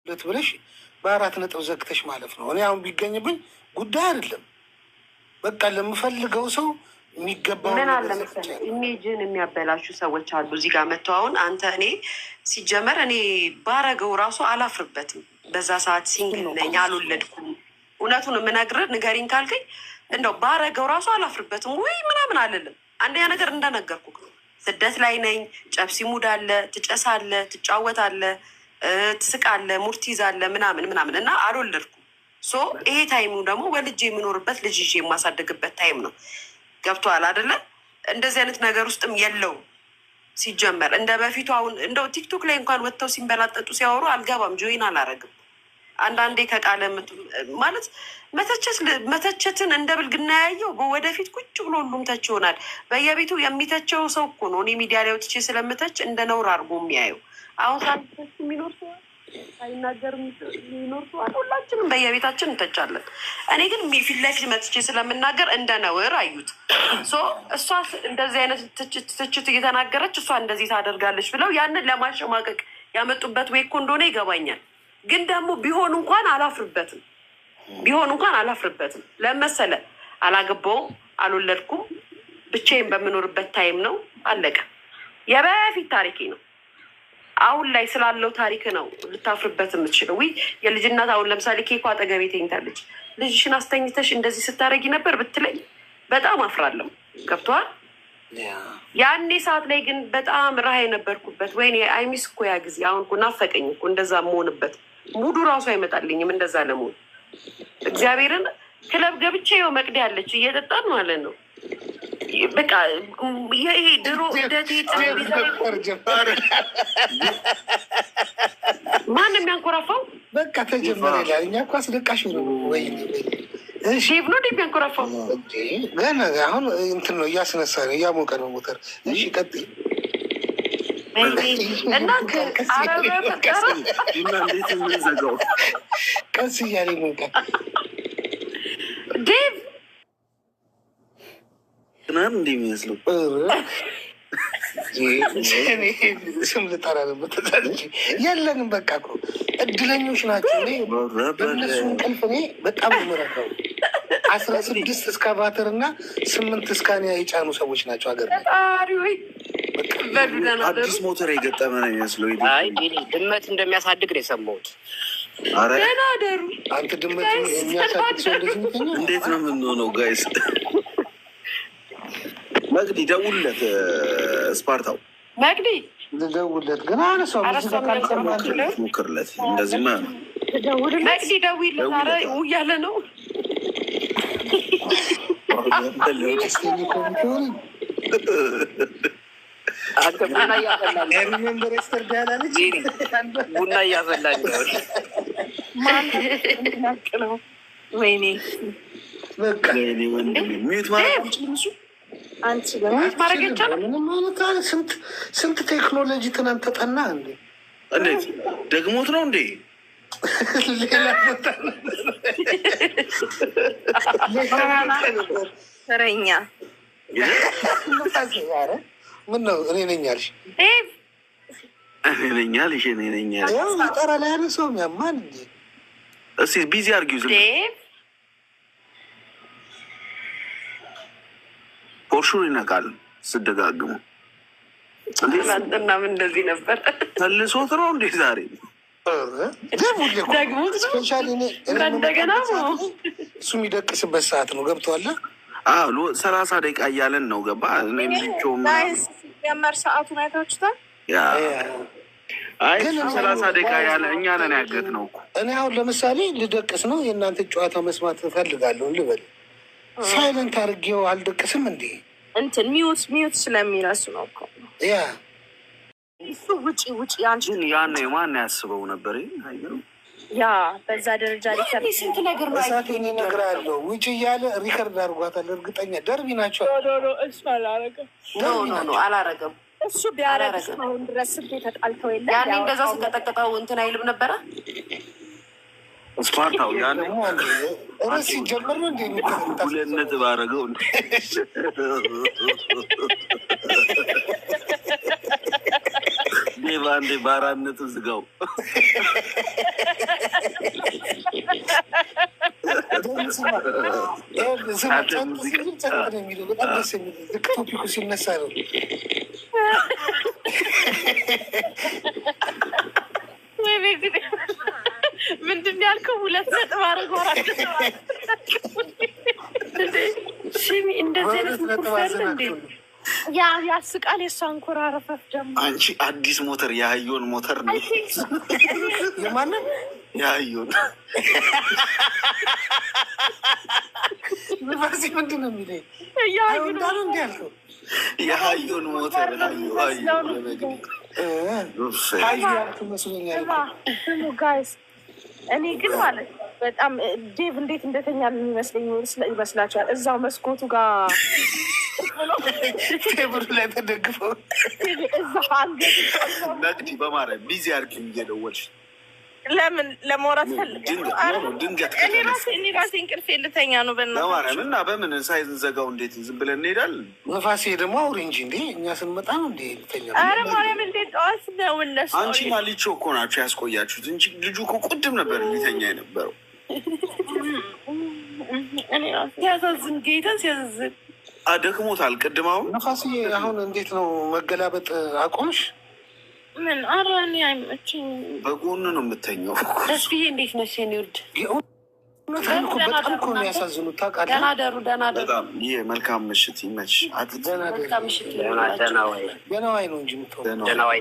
ብለሽ በአራት ነጥብ ዘግተሽ ማለፍ ነው። እኔ አሁን ቢገኝብኝ ጉዳይ አይደለም። በቃ ለምፈልገው ሰው የሚገባው ምን አለ መሰለህ፣ ኢሜጅን የሚያበላሹ ሰዎች አሉ እዚህ ጋር መጥተው። አሁን አንተ እኔ ሲጀመር እኔ ባረገው ራሱ አላፍርበትም። በዛ ሰዓት ሲንግል ነኝ፣ አልወለድኩም። እውነቱን የምነግርህ ንገሪኝ ካልከኝ እንደው ባረገው ራሱ አላፍርበትም ወይ ምናምን አልልም። አንደኛ ነገር እንደነገርኩ ስደት ላይ ነኝ። ጨብሲ ሙድ አለ፣ ትጨሳለ፣ ትጫወታለ፣ ትስቃለ፣ ሙድ ትይዛለ ምናምን ምናምን እና አልወለድኩም። ሶ ይሄ ታይሙ ደግሞ ወልጄ የምኖርበት ልጅ ይዤ የማሳደግበት ታይም ነው። ገብቶሃል አይደለ? እንደዚህ አይነት ነገር ውስጥም የለውም ሲጀመር እንደ በፊቱ። አሁን እንደው ቲክቶክ ላይ እንኳን ወጥተው ሲንበላጠጡ ሲያወሩ አልገባም፣ ጆይን አላረግም። አንዳንዴ ከቃለ ማለት መተቸትን እንደ ብልግና ያየው ወደፊት ቁጭ ብሎ ሁሉም ተች ይሆናል። በየቤቱ የሚተቸው ሰው እኮ ነው እኔ ሚዲያ ላይ ወጥቼ ስለምተች እንደ ነውር አድርጎ የሚያየው። አሁን ሳንተች የሚኖር ሰው ሳይናገር የሚኖር ሰው ሁላችንም በየቤታችን እንተቻለን። እኔ ግን ፊት ለፊት መጥቼ ስለምናገር እንደ ነውር አዩት። እሷ እንደዚህ አይነት ትችት እየተናገረች እሷ እንደዚህ ታደርጋለች ብለው ያንን ለማሸማቀቅ ያመጡበት ወይ እኮ እንደሆነ ይገባኛል። ግን ደግሞ ቢሆን እንኳን አላፍርበትም። ለመሰለ አላገባውም፣ አልወለድኩም፣ ብቻዬን በምኖርበት ታይም ነው። አለቀ። የበፊት ታሪኬ ነው። አሁን ላይ ስላለው ታሪክ ነው ልታፍርበት የምትችለው። የልጅናት አሁን ለምሳሌ ኬኳ አጠገቤ ተኝታለች። ልጅሽን አስተኝተሽ እንደዚህ ስታደርጊ ነበር ብትለኝ በጣም አፍራለሁ። ገብቶሃል? ያኔ ሰዓት ላይ ግን በጣም ረሃ የነበርኩበት ወይኔ አይሚስ እኮ ያ ጊዜ። አሁን እኮ ናፈቀኝ እኮ እንደዛ መሆንበት ሙዱ ራሱ አይመጣልኝም እንደዛ ለመሆን። እግዚአብሔርን ክለብ ገብቼ ይኸው መቅዲ ያለች እየጠጣን ማለት ነው። በቃ ይሄ ድሮ ማን የሚያንኮራፋው በቃ ተጀመረ ይላል። እኛ እኮ አስለቃሽ ነው ወይ ሼቭ ነው የሚያንኮራፋው። ገና አሁን እንትን ነው እያስነሳ ነው እያሞቀ ነው ሞተር። እሺ ቀጥይ እና ቀስ እያለ ይሞቃል። ዴቭ ምናምን እንደ የሚመስለው ስም ልጠራ ነበር የለንም። በቃ እኮ እድለኞች ናቸው። በእነሱ እንቅልፍ እኔ በጣም ምረው 16 እስካቫተር እና 8 እስካኒያ የጫኑ ሰዎች ናቸው። ሀገር አዲስ ሞተር የገጠመ ነው የሚመስለው። ድመት እንደሚያሳድግ ነው የሰማሁት። ደህና አደሩ። አንተ ድመት የሚያሳድግ ሰው እንደዚህ ምትኛ እንዴት ነው የምንሆነው? ጋይስ መግዲ ደውልለት፣ ስፓርታው መግዲ ልደውልለት ግን አነሳው ሞክርለት። እንደዚህ መግዲ ደውይለት። ኧረ እያለ ነው ቡና እያፈላኝ ነው። ወይኔ ሚዩት ማድረግ ስንት ቴክኖሎጂ ትናንት ተጠና እንዴ! እንዴት ደግሞት ነው እንዴ? ሌላ ቦታ ተረኛ ምን ነው? እኔ ነኝ አልሽ፣ እኔ ነኝ አልሽ፣ እኔ ነኝ አልሽ። ያው ይጠራ ላይ ያለ ሰው ያማን እንዴ! እስኪ ቢዚ አድርጊው ዝም ፖርሹን ይነቃል ስደጋግሙ። ትናንትና ምን እንደዚህ ነበር? ተልሶት ነው እንዴ ዛሬ? ደግሞ ስፔሻሊ እንደገና እሱ የሚደቅስበት ሰዓት ነው። ገብቶሃል? 30 ደቂቃ እያለን ነው። ገባ የመር ሰዓቱን አይታችሁታል? ግን 30 ደቂቃ ያለ እኛ ነን ያገት ነው እኮ። እኔ አሁን ለምሳሌ ልደቅስ ነው የእናንተ ጨዋታ መስማት እፈልጋለሁ ልበል፣ ሳይለንት አድርጌው አልደቅስም እንዴ? እንትን ሚዩት ስለሚረሱ ነው እኮ። ያ እሱ ውጪ አንቺን ያን ማን ያስበው ነበር? ያ በዛ ደረጃ ሊከር ስንት ነገር ነው እሳቴን እነግርሃለሁ። ውጭ እያለ ሪከርድ አድርጓታል። እርግጠኛ ደርቢ ናቸው። እሱ አላረገም። እሱ ቢያረግ እስካሁን ድረስ ስንት ተጣልተው የለ ያኔ እንደዛ ስንቀጠቅጠው እንትን አይልም ነበረ ስፓርታው ያኔ እረስ ሲጀምር ነው እንዴ? 2 ነጥብ አደረገው እንዴ ባንዴ በ4 ነጥብ ዝጋው። ጸጥ ነው የሚለው በጣም ደስ የሚል ልክ ቶፒኩ ሲነሳ ነው። ምንድን ያልከው? 2 አረግ ወራት ስሚ፣ እንደዚህ አይነት ሙፈር እንዴ ያስቃል። የእሷ አንኮራረፈፍ ደግሞ አንቺ አዲስ ሞተር የአህዮን ሞተር ነው። የማንም የአህዮን ንፋሴ ምንድን ነው የሚለኝ? እንዳሉ እንዲ ያልከው የአህዮን ሞተር ያልክ መስሎኛል። ስሙ ጋይስ፣ እኔ ግን ማለት በጣም ዴቭ እንዴት እንደተኛ የሚመስለኝ ይመስላችኋል? እዛው መስኮቱ ጋር ቴብሉ ላይ ተደግፈው ነግዲ በማርያም ቢዚ አድርጊኝ እየደወልሽ ለምን ለመውራት ፈልግ ድንገት እኔ ራሴ እንቅልፌ ልተኛ ነው። በማርያም እና በምን ሳይዘጋው እንዴት ዝም ብለን እንሄዳለን? ነፋሴ ደግሞ አውሪ እንጂ እንዴ እኛ ስንመጣ ነው እንዴ ልተኛ? ኧረ ማርያም እንዴት ጠዋት ነው እነሱ። አንቺና ሊቾ እኮ ናቸው ያስቆያችሁት እንጂ ልጁ እኮ ቁድም ነበር ሊተኛ የነበረው። ሲያሳዝን ጌታን ሲያሳዝን አደክሞታል። ቅድም አሁን ነፋሴ አሁን እንዴት ነው መገላበጥ አቆምሽ? ምን ኧረ እኔ አይመችኝ። በጎን ነው የምተኘው። ደስዬ እንዴት ነሽ የኔ ውድ? በጣም እኮ ነው ያሳዝኑት ታውቃለህ። ደህና ደሩ ደህና ደሩ። በጣም ይሄ መልካም ምሽት ይመች። መልካም ምሽት። ደህና ዋይ ገና ዋይ ነው እንጂ የምትሆነው ደህና ዋይ